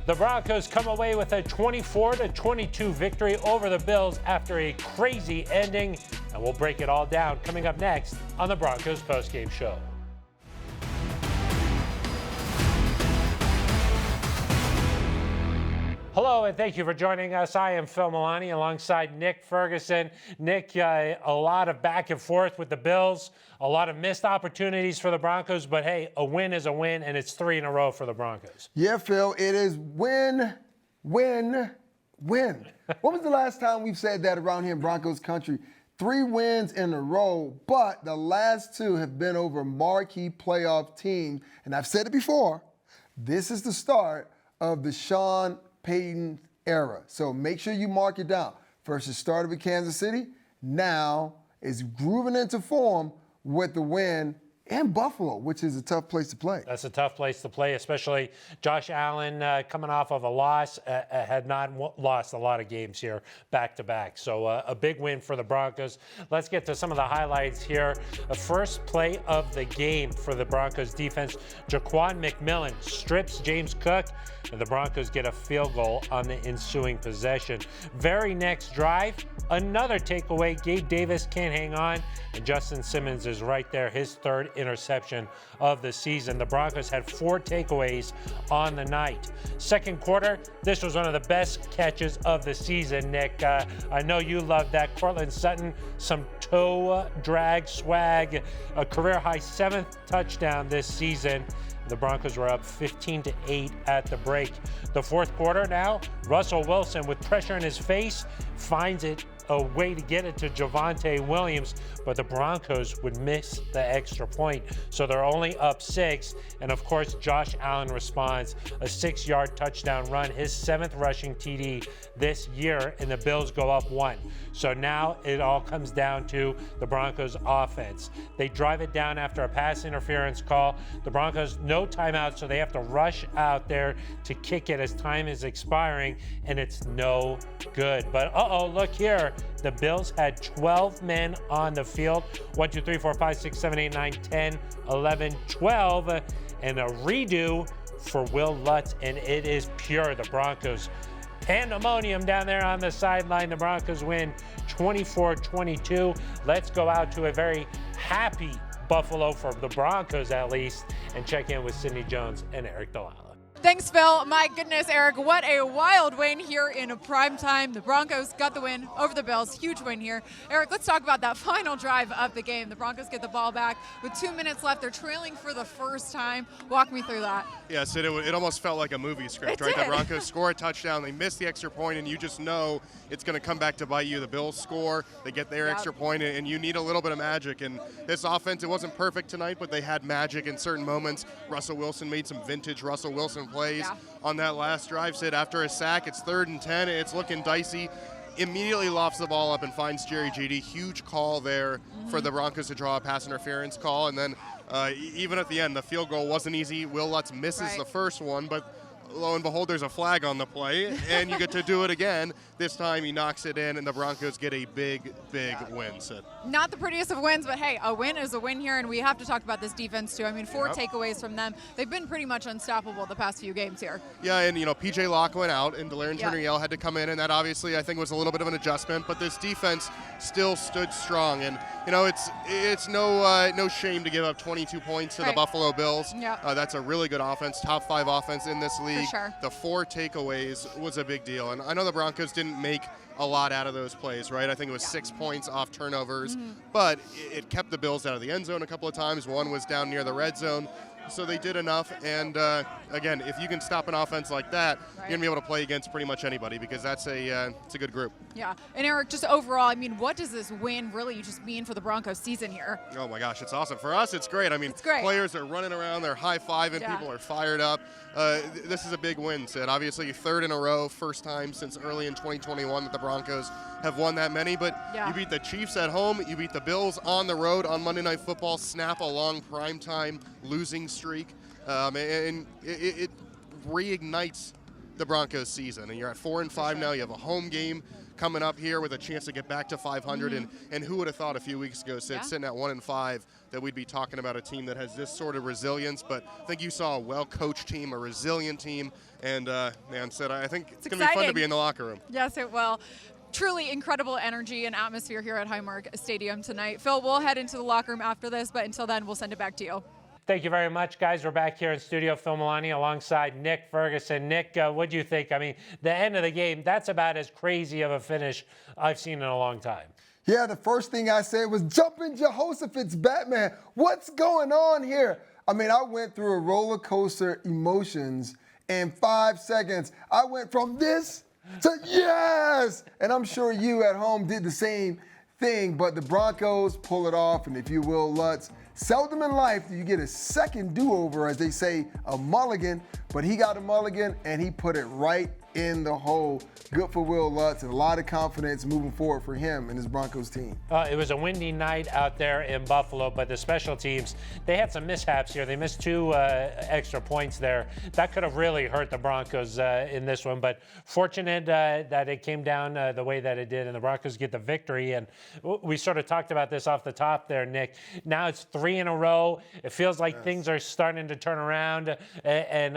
The Broncos come away with a 24-22 victory over the Bills after a crazy ending, and we'll break it all down coming up next on the Broncos postgame show. Hello, and thank you for joining us. I am Phil Milani alongside Nick Ferguson. Nick, a lot of back and forth with the Bills, a lot of missed opportunities for the Broncos, but hey, a win is a win, and it's 3 in a row for the Broncos. Yeah, Phil, it is win, win, win. When was the last time we've said that around here in Broncos country? 3 wins in a row, but the last 2 have been over marquee playoff teams. And I've said it before, this is the start of the Sean Payton era. So make sure you mark it down. First it started with Kansas City, now is grooving into form with the win in Buffalo, which is a tough place to play. That's a tough place to play, especially Josh Allen coming off of a loss, had not lost a lot of games here back-to-back. So a big win for the Broncos. Let's get to some of the highlights here. The first play of the game for the Broncos defense, Jaquan McMillan strips James Cook, and the Broncos get a field goal on the ensuing possession. Very next drive, another takeaway. Gabe Davis can't hang on, and Justin Simmons is right there, his third interception of the season. The Broncos had 4 takeaways on the night. Second quarter, this was one of the best catches of the season, Nick. I know you loved that. Cortland Sutton, some toe drag swag, a career-high 7th touchdown this season. The Broncos were up 15-8 at the break. The fourth quarter now, Russell Wilson, with pressure in his face, finds it a way to get it to Javonte Williams, but the Broncos would miss the extra point. So they're only up 6. And of course, Josh Allen responds, a 6-yard touchdown run, his 7th rushing TD this year, and the Bills go up 1. So now it all comes down to the Broncos offense. They drive it down after a pass interference call. The Broncos, no timeout, so they have to rush out there to kick it as time is expiring, and it's no good. But look here. The Bills had 12 men on the field. 1, 2, 3, 4, 5, 6, 7, 8, 9, 10, 11, 12. And a redo for Will Lutz, and it is pure. The Broncos pandemonium down there on the sideline. The Broncos win 24-22. Let's go out to a very happy Buffalo, for the Broncos at least, and check in with Sidney Jones and Aric DiLalla. Thanks, Phil. My goodness, Aric, what a wild win here in a prime time. The Broncos got the win over the Bills. Huge win here. Aric, let's talk about that final drive of the game. The Broncos get the ball back with 2 minutes left. They're trailing for the first time. Walk me through that. Yeah, Sid, it almost felt like a movie script, right? The Broncos score a touchdown. They miss the extra point, and you just know it's going to come back to bite you. The Bills score. They get their extra point, and you need a little bit of magic. And this offense, it wasn't perfect tonight, but they had magic in certain moments. Russell Wilson made some vintage Russell Wilson plays on that last drive. Sid, after a sack, it's 3rd and 10. It's looking dicey. Immediately lofts the ball up and finds Jerry Jeudy. Huge call there for the Broncos to draw a pass interference call. And then even at the end, the field goal wasn't easy. Will Lutz misses the first one, but lo and behold, there's a flag on the play, and you get to do it again. This time he knocks it in, and the Broncos get a big win, Sid. Not the prettiest of wins, but hey, a win is a win here, and we have to talk about this defense too. I mean, 4 takeaways from them. They've been pretty much unstoppable the past few games here. Yeah, and P.J. Locke went out, and Delarian Turner-Yell had to come in, and that obviously I think was a little bit of an adjustment, but this defense still stood strong. And it's no shame to give up 22 points to the Buffalo Bills. That's a really good offense, top 5 offense in this league. For sure. The 4 takeaways was a big deal, and I know the Broncos didn't make a lot out of those plays, right? I think it was 6 points off turnovers, but it kept the Bills out of the end zone a couple of times. One was down near the red zone. So they did enough, and again, if you can stop an offense like that, you're going to be able to play against pretty much anybody, because it's a good group. Yeah, and Aric, just overall, I mean, what does this win really just mean for the Broncos season here? Oh my gosh, it's awesome. For us, it's great. I mean, players are running around, they're high-fiving, people are fired up. This is a big win, Sid. Obviously, 3rd in a row, first time since early in 2021 that the Broncos have won that many, but you beat the Chiefs at home, you beat the Bills on the road on Monday Night Football, snap a long primetime losing streak, and it reignites the Broncos season. And you're at 4-5 now. You have a home game coming up here with a chance to get back to 500. And who would have thought a few weeks ago, sitting at 1-5, that we'd be talking about a team that has this sort of resilience. But I think you saw a well-coached team, a resilient team, and man, Sid, I think it's going to be fun to be in the locker room. Yes, it will. Truly incredible energy and atmosphere here at Highmark Stadium tonight. Phil, we'll head into the locker room after this, but until then, we'll send it back to you. Thank you very much, guys. We're back here in studio. Phil Milani alongside Nick Ferguson. Nick, what do you think? I mean, the end of the game, that's about as crazy of a finish I've seen in a long time. Yeah, the first thing I said was, jumping Jehoshaphat's Batman. What's going on here? I mean, I went through a roller coaster emotions in 5 seconds. I went from this to yes! And I'm sure you at home did the same thing, but the Broncos pull it off, and if you will, Lutz, seldom in life do you get a second do-over, as they say, a mulligan, but he got a mulligan, and he put it right in the hole. Good for Will Lutz, and a lot of confidence moving forward for him and his Broncos team. It was a windy night out there in Buffalo, but the special teams, they had some mishaps here. They missed 2 extra points there. That could have really hurt the Broncos in this one, but fortunate that it came down the way that it did, and the Broncos get the victory. And we sort of talked about this off the top there, Nick. Now it's 3 in a row. It feels like things are starting to turn around, and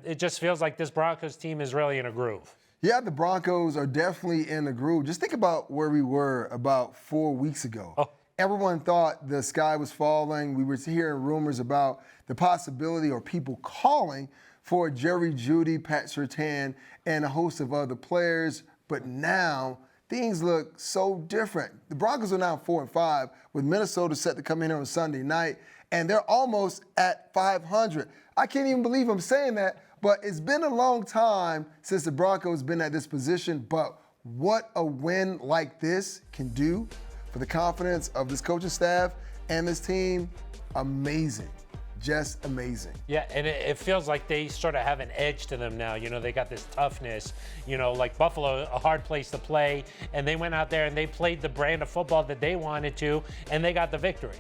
it just feels like this Broncos team is really in a groove. Yeah, the Broncos are definitely in the groove. Just think about where we were about 4 weeks ago. Everyone thought the sky was falling. We were hearing rumors about the possibility or people calling for Jerry Jeudy, Pat Surtain, and a host of other players. But now things look so different. The Broncos are now 4-5, with Minnesota set to come in here on Sunday night, and they're almost at 500. I can't even believe I'm saying that. But it's been a long time since the Broncos been at this position, but what a win like this can do for the confidence of this coaching staff and this team, amazing. Just amazing. Yeah, and it feels like they sort of have an edge to them now. You know, they got this toughness, you know, like Buffalo, a hard place to play, and they went out there and they played the brand of football that they wanted to, and they got the victory.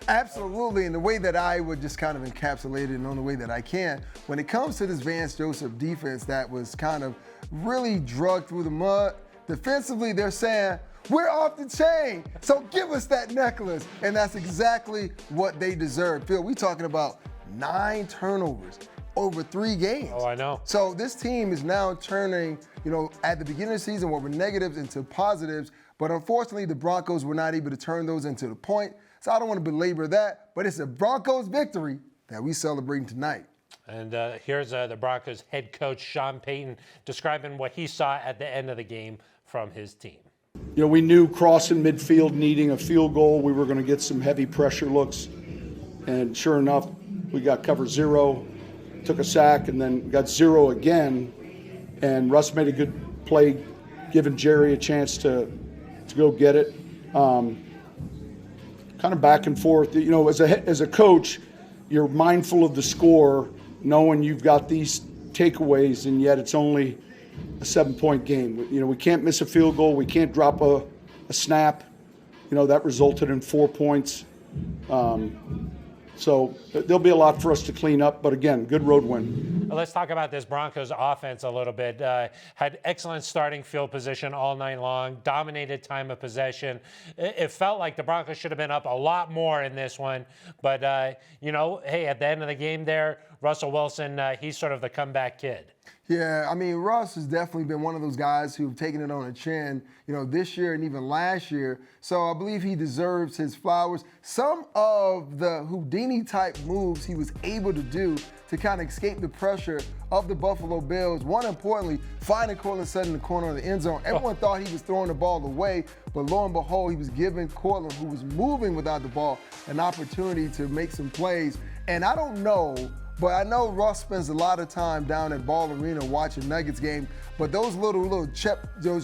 Absolutely, and the way that I would just kind of encapsulate it in the only way that I can, when it comes to this Vance Joseph defense that was kind of really drugged through the mud, defensively they're saying, we're off the chain, so give us that necklace. And that's exactly what they deserve. Phil, we're talking about 9 turnovers over 3 games. Oh, I know. So this team is now turning, you know, at the beginning of the season, what were negatives into positives, but unfortunately the Broncos were not able to turn those into the point. So I don't want to belabor that, but it's a Broncos victory that we celebrating tonight. And here's the Broncos head coach, Sean Payton, describing what he saw at the end of the game from his team. You know, we knew crossing midfield, needing a field goal, we were going to get some heavy pressure looks. And sure enough, we got cover 0, took a sack, and then got 0 again. And Russ made a good play, giving Jerry a chance to go get it. Kind of back and forth. You know, as a coach, you're mindful of the score, knowing you've got these takeaways, and yet it's only a 7-point game. You know, we can't miss a field goal. We can't drop a snap. You know, that resulted in 4 points. So there'll be a lot for us to clean up, but again, good road win. Let's talk about this Broncos offense a little bit. Had excellent starting field position all night long, dominated time of possession. It felt like the Broncos should have been up a lot more in this one, but you know, hey, at the end of the game there, Russell Wilson, he's sort of the comeback kid. Yeah, I mean, Russ has definitely been one of those guys who've taken it on the chin, you know, this year and even last year. So I believe he deserves his flowers. Some of the Houdini-type moves he was able to do to kind of escape the pressure of the Buffalo Bills. One, importantly, finding Cortland Sutton in the corner of the end zone. Everyone thought he was throwing the ball away, but lo and behold, he was giving Cortland, who was moving without the ball, an opportunity to make some plays. And I don't know, but I know Russ spends a lot of time down at Ball Arena watching Nuggets game. But those those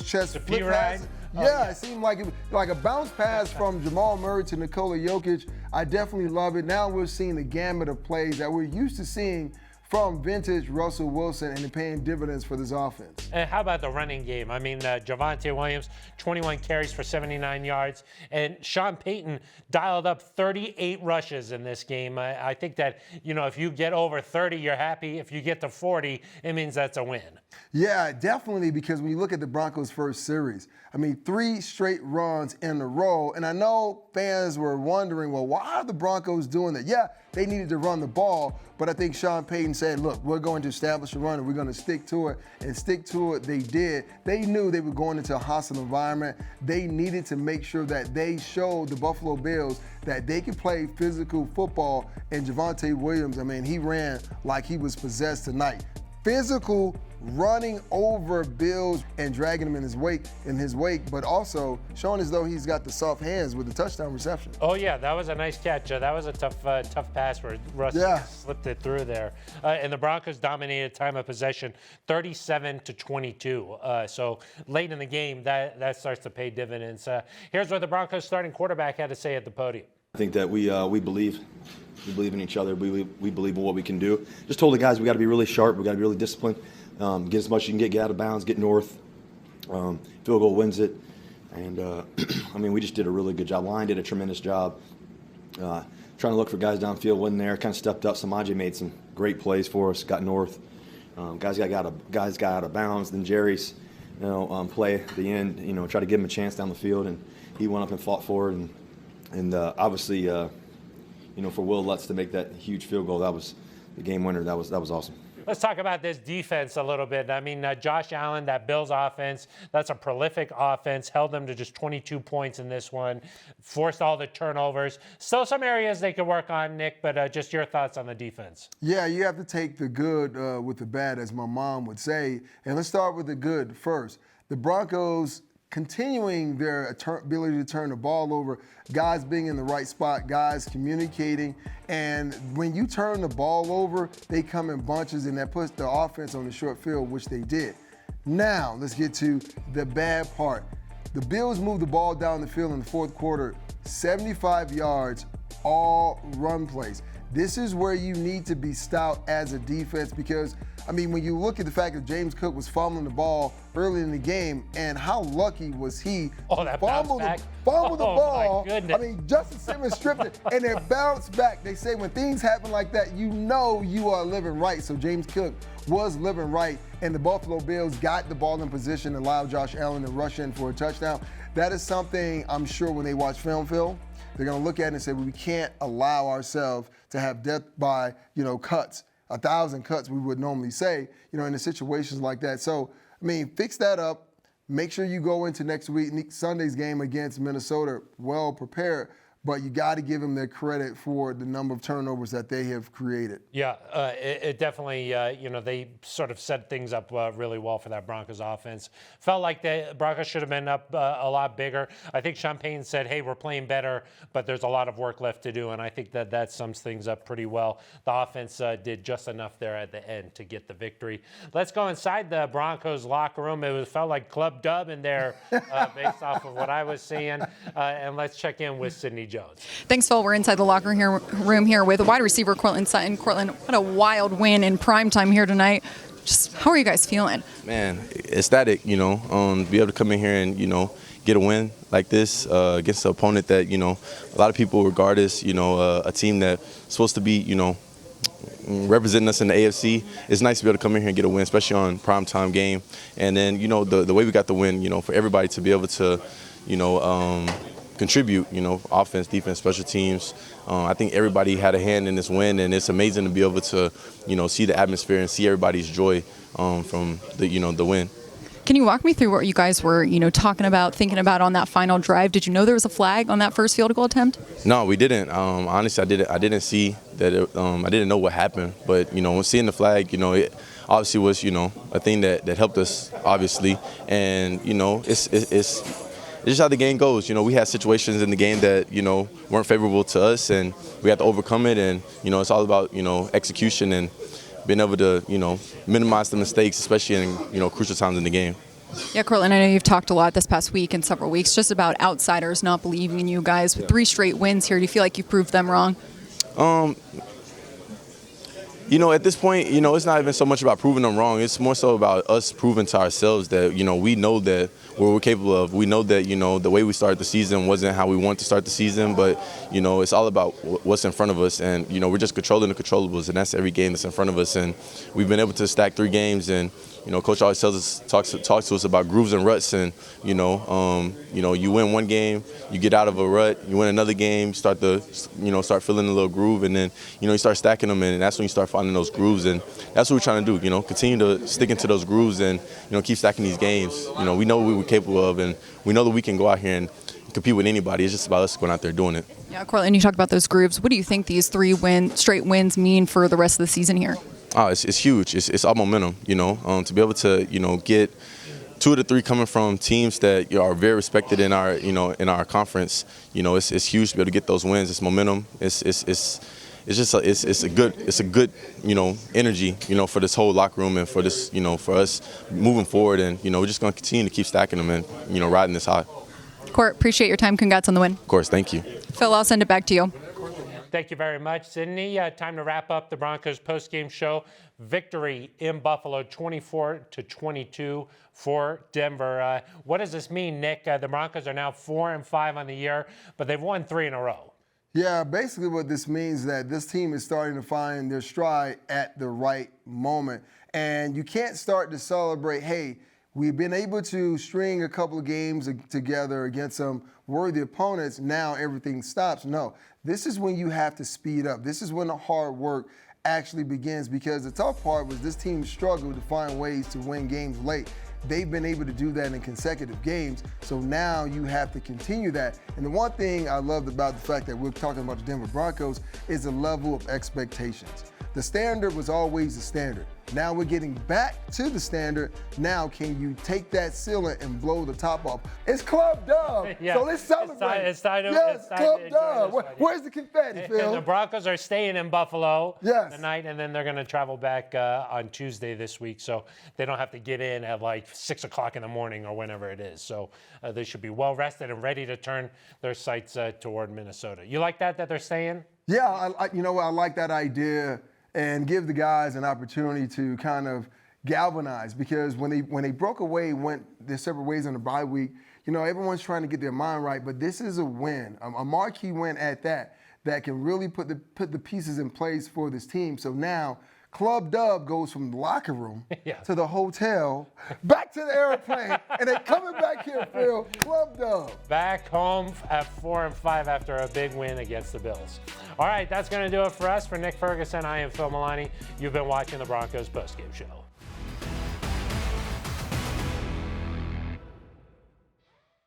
chest flip passes, yeah, it seemed like a bounce pass from Jamal Murray to Nikola Jokic. I definitely love it. Now we're seeing the gamut of plays that we're used to seeing from vintage Russell Wilson and paying dividends for this offense. And how about the running game? I mean, Javonte Williams, 21 carries for 79 yards. And Sean Payton dialed up 38 rushes in this game. I think that, if you get over 30, you're happy. If you get to 40, it means that's a win. Yeah, definitely, because when you look at the Broncos' first series, 3 straight runs in a row. And I know fans were wondering, well, why are the Broncos doing that? Yeah, they needed to run the ball, but I think Sean Payton said, look, we're going to establish a run and we're going to stick to it. And stick to it they did. They knew they were going into a hostile environment. They needed to make sure that they showed the Buffalo Bills that they could play physical football. And Javonte Williams, he ran like he was possessed tonight. Physical, running over Bills and dragging him in his wake, but also showing as though he's got the soft hands with the touchdown reception. Oh yeah, that was a nice catch. That was a tough pass where Russ slipped it through there. And the Broncos dominated time of possession, 37-22. So late in the game, that starts to pay dividends. Here's what the Broncos starting quarterback had to say at the podium. I think that we believe in each other. We believe in what we can do. Just told the guys we got to be really sharp. We got to be really disciplined. Get as much as you can get out of bounds, get north. Field goal wins it. And, we just did a really good job. Line did a tremendous job trying to look for guys downfield, wasn't there. Kind of stepped up. Samaje made some great plays for us, got north. Guys got out of bounds. Then Jerry's play at the end, try to give him a chance down the field. And he went up and fought for it. And obviously, for Will Lutz to make that huge field goal, that was the game winner. That was awesome. Let's talk about this defense a little bit. Josh Allen, that Bills offense, that's a prolific offense, held them to just 22 points in this one, forced all the turnovers. Still some areas they could work on, Nick, but just your thoughts on the defense. Yeah, you have to take the good with the bad, as my mom would say. And let's start with the good first. The Broncos continuing their ability to turn the ball over, guys being in the right spot, guys communicating. And when you turn the ball over, they come in bunches, and that puts the offense on the short field, which they did. Now, let's get to the bad part. The Bills moved the ball down the field in the fourth quarter, 75 yards, all run plays. This is where you need to be stout as a defense because, when you look at the fact that James Cook was fumbling the ball early in the game, and how lucky was he? That fumbled bounce back. The ball. My goodness. Justin Simmons stripped it, and it bounced back. They say when things happen like that, you are living right. So James Cook was living right, and the Buffalo Bills got the ball in position and allowed Josh Allen to rush in for a touchdown. That is something I'm sure when they watch film, Phil, they're going to look at it and say, well, we can't allow ourselves to have death by, cuts. 1,000 cuts, we would normally say, in situations like that. So, fix that up. Make sure you go into next week, Sunday's game against Minnesota, well prepared. But you got to give them their credit for the number of turnovers that they have created. Yeah, it definitely, they sort of set things up really well for that Broncos offense. Felt like the Broncos should have been up a lot bigger. I think Sean Payton said, hey, we're playing better, but there's a lot of work left to do, and I think that sums things up pretty well. The offense did just enough there at the end to get the victory. Let's go inside the Broncos locker room. It felt like Club Dub in there based off of what I was seeing, and let's check in with Sydney Jones. Thanks, Phil. We're inside the locker room here with wide receiver Cortland Sutton. Cortland, what a wild win in primetime here tonight. Just how are you guys feeling? Man, ecstatic, be able to come in here and, get a win like this against an opponent that, a lot of people regard as, a team that's supposed to be, representing us in the AFC. It's nice to be able to come in here and get a win, especially on primetime game. And then, the way we got the win, for everybody to be able to, contribute, offense, defense, special teams. I think everybody had a hand in this win, and it's amazing to be able to, see the atmosphere and see everybody's joy from the win. Can you walk me through what you guys were, talking about, thinking about on that final drive? Did you know there was a flag on that first field goal attempt? No, we didn't. Honestly, I didn't see that. I didn't know what happened, but seeing the flag, it obviously was, a thing that helped us, obviously, and it's just how the game goes. We had situations in the game that, weren't favorable to us, and we had to overcome it. And, it's all about, execution and being able to, minimize the mistakes, especially in, crucial times in the game. Yeah, Cortland, I know you've talked a lot this past week and several weeks just about outsiders not believing in you guys. With 3 straight wins here, do you feel like you proved them wrong? You know, at this point, you know, it's not even so much about proving them wrong. It's more so about us proving to ourselves that, you know, we know that what we're capable of. We know that, you know, the way we started the season wasn't how we want to start the season, but, you know, it's all about what's in front of us. And, you know, we're just controlling the controllables, and that's every game that's in front of us. And we've been able to stack 3 games, and, you know, Coach always talks to us about grooves and ruts, and, you know, you win one game, you get out of a rut, you win another game, start feeling a little groove, and then, you know, you start stacking them, and that's when you start finding those grooves, and that's what we're trying to do, you know, continue to stick into those grooves and, you know, keep stacking these games. You know, we know what we're capable of, and we know that we can go out here and compete with anybody. It's just about us going out there doing it. Yeah, Cortland, you talk about those grooves. What do you think these 3 straight wins mean for the rest of the season here? Oh, it's huge. It's all momentum, you know, to be able to, you know, get 2 of the 3 coming from teams that, you know, are very respected in our, you know, in our conference. You know, it's huge to be able to get those wins. It's momentum. It's a good, you know, energy, you know, for this whole locker room and for this, you know, for us moving forward. And, you know, we're just going to continue to keep stacking them and, you know, riding this high. Court, appreciate your time. Congrats on the win. Of course, thank you. Phil, I'll send it back to you. Thank you very much, Sydney. Time to wrap up the Broncos postgame show. Victory in Buffalo, 24-22 for Denver. What does this mean, Nick? The Broncos are now 4-5 on the year, but they've won 3 in a row. Yeah, basically what this means is that this team is starting to find their stride at the right moment. And you can't start to celebrate, hey, we've been able to string a couple of games together against some worthy opponents. Now everything stops. No, this is when you have to speed up. This is when the hard work actually begins, because the tough part was this team struggled to find ways to win games late. They've been able to do that in consecutive games, so now you have to continue that. And the one thing I loved about the fact that we're talking about the Denver Broncos is the level of expectations. The standard was always the standard. Now we're getting back to the standard. Now can you take that ceiling and blow the top off? It's Club Dub, Yeah. so let's celebrate. It's time to Club enjoy Dub. this one. Where's the confetti, And Phil? the Broncos are staying in Buffalo Yes. tonight, and then they're going to travel back on Tuesday this week, so they don't have to get in at like 6 o'clock in the morning or whenever it is. So they should be well rested and ready to turn their sights toward Minnesota. You like that they're staying? Yeah, you know what? I like that idea, and give the guys an opportunity to kind of galvanize, because when they broke away, went their separate ways on the bye week, you know, everyone's trying to get their mind right, but this is a win, a marquee win at that can really put the pieces in place for this team. So now Club Dub goes from the locker room to the hotel, back to the airplane, and they're coming back here, Phil. Club Dub. Back home at 4-5 after a big win against the Bills. All right, that's going to do it for us. For Nick Ferguson, I am Phil Milani. You've been watching the Broncos postgame show.